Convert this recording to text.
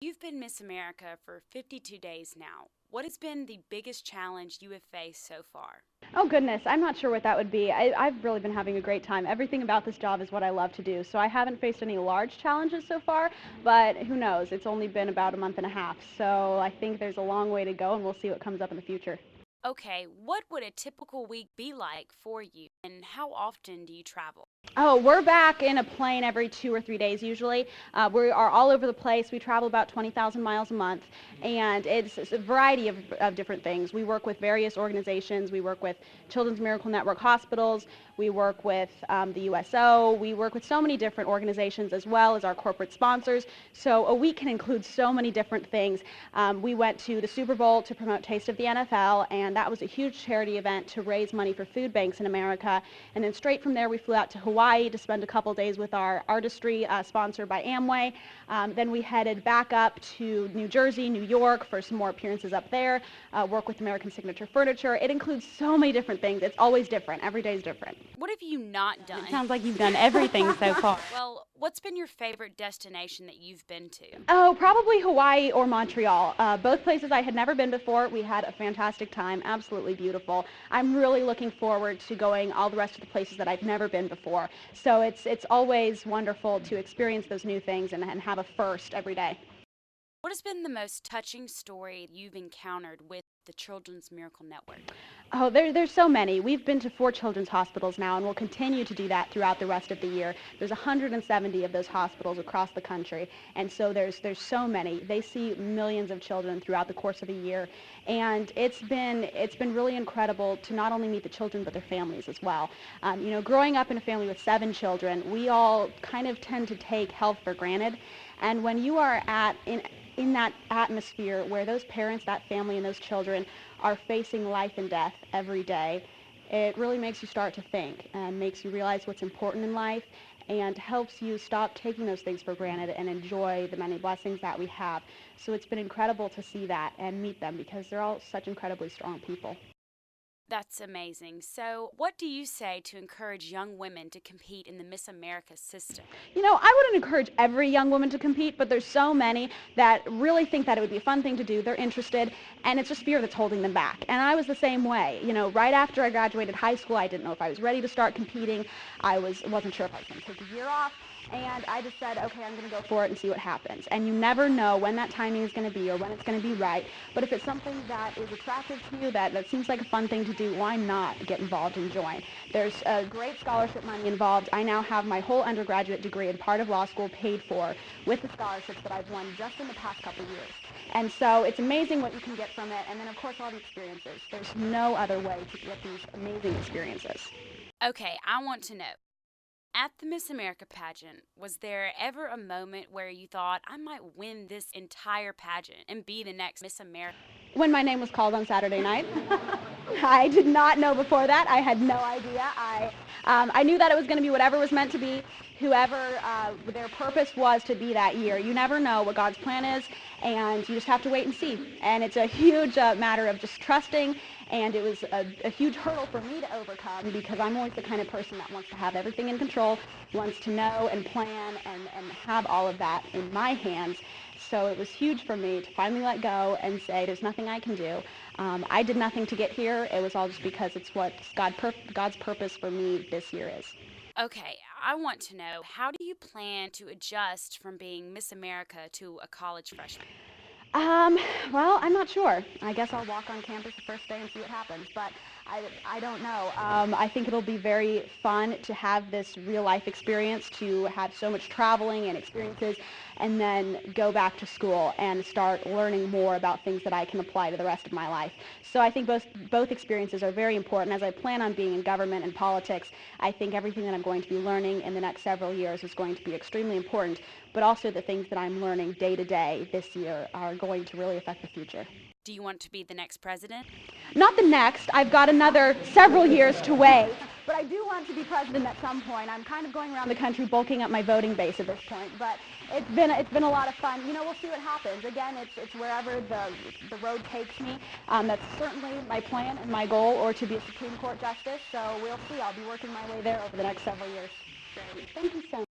You've been Miss America for 52 days now. What has been the biggest challenge you have faced so far? Oh goodness, I'm not sure what that would be. I've really been having a great time. Everything about this job is what I love to do, so I haven't faced any large challenges so far, but who knows? It's only been about a month and a half, so I think there's a long way to go and we'll see what comes up in the future. Okay, what would a typical week be like for you, and how often do you travel? Oh, we're back in a plane every 2 or 3 days usually. We are all over the place. We travel about 20,000 miles a month, and it's a variety of different things. We work with various organizations. We work with Children's Miracle Network hospitals. We work with the USO. We work with so many different organizations as well as our corporate sponsors. So a week can include so many different things. We went to the Super Bowl to promote Taste of the NFL, and that was a huge charity event to raise money for food banks in America. And then straight from there, we flew out to Hawaii to spend a couple days with our artistry sponsored by Amway. Then we headed back up to New Jersey, New York for some more appearances up there, work with American Signature Furniture. It includes so many different things. It's always different. Every day is different. What have you not done? It sounds like you've done everything so far. Well, what's been your favorite destination that you've been to? Oh, probably Hawaii or Montreal. Both places I had never been before. We had a fantastic time, absolutely beautiful. I'm really looking forward to going all the rest of the places that I've never been before. So it's always wonderful to experience those new things and have a first every day. What has been the most touching story you've encountered with the Children's Miracle Network? Oh, there's so many. We've been to 4 children's hospitals now, and we'll continue to do that throughout the rest of the year. There's 170 of those hospitals across the country, and so there's so many. They see millions of children throughout the course of a year, and it's been really incredible to not only meet the children but their families as well. Growing up in a family with 7 children, we all kind of tend to take health for granted, and when you are in that atmosphere where those parents, that family, and those children are facing life and death every day, it really makes you start to think and makes you realize what's important in life and helps you stop taking those things for granted and enjoy the many blessings that we have. So it's been incredible to see that and meet them because they're all such incredibly strong people. That's amazing. So, what do you say to encourage young women to compete in the Miss America system? I wouldn't encourage every young woman to compete, but there's so many that really think that it would be a fun thing to do. They're interested, and it's just fear that's holding them back. And I was the same way. Right after I graduated high school, I didn't know if I was ready to start competing. Wasn't sure if I was going to take a year off. And I just said, okay, I'm going to go for it and see what happens. And you never know when that timing is going to be or when it's going to be right. But if it's something that is attractive to you, that seems like a fun thing to do, why not get involved and join? There's great scholarship money involved. I now have my whole undergraduate degree and part of law school paid for with the scholarships that I've won just in the past couple of years. And so it's amazing what you can get from it. And then, of course, all the experiences. There's no other way to get these amazing experiences. Okay, I want to know. At the Miss America pageant, was there ever a moment where you thought, I might win this entire pageant and be the next Miss America? When my name was called on Saturday night, I did not know before that. I had no idea. I knew that it was going to be whatever was meant to be, whoever their purpose was to be that year. You never know what God's plan is, and you just have to wait and see. And it's a huge matter of just trusting, and it was a huge hurdle for me to overcome because I'm always the kind of person that wants to have everything in control, wants to know and plan and have all of that in my hands. So it was huge for me to finally let go and say there's nothing I can do. I did nothing to get here. It was all just because it's what God's purpose for me this year is. Okay, I want to know, how do you plan to adjust from being Miss America to a college freshman? Um, well, I'm not sure. I guess I'll walk on campus the first day and see what happens, but I don't know. I think it'll be very fun to have this real life experience, to have so much traveling and experiences, and then go back to school and start learning more about things that I can apply to the rest of my life. So I think both experiences are very important. As I plan on being in government and politics, I think everything that I'm going to be learning in the next several years is going to be extremely important, but also the things that I'm learning day to day this year are going to really affect the future. Do you want to be the next president? Not the next. I've got another several years to wait, but I do want to be president at some point. I'm kind of going around the country bulking up my voting base at this point, but it's been a lot of fun. We'll see what happens. Again, it's wherever the road takes me. That's certainly my plan and my goal, or to be a Supreme Court justice. So we'll see. I'll be working my way there over the next several years. Great. Thank you so much.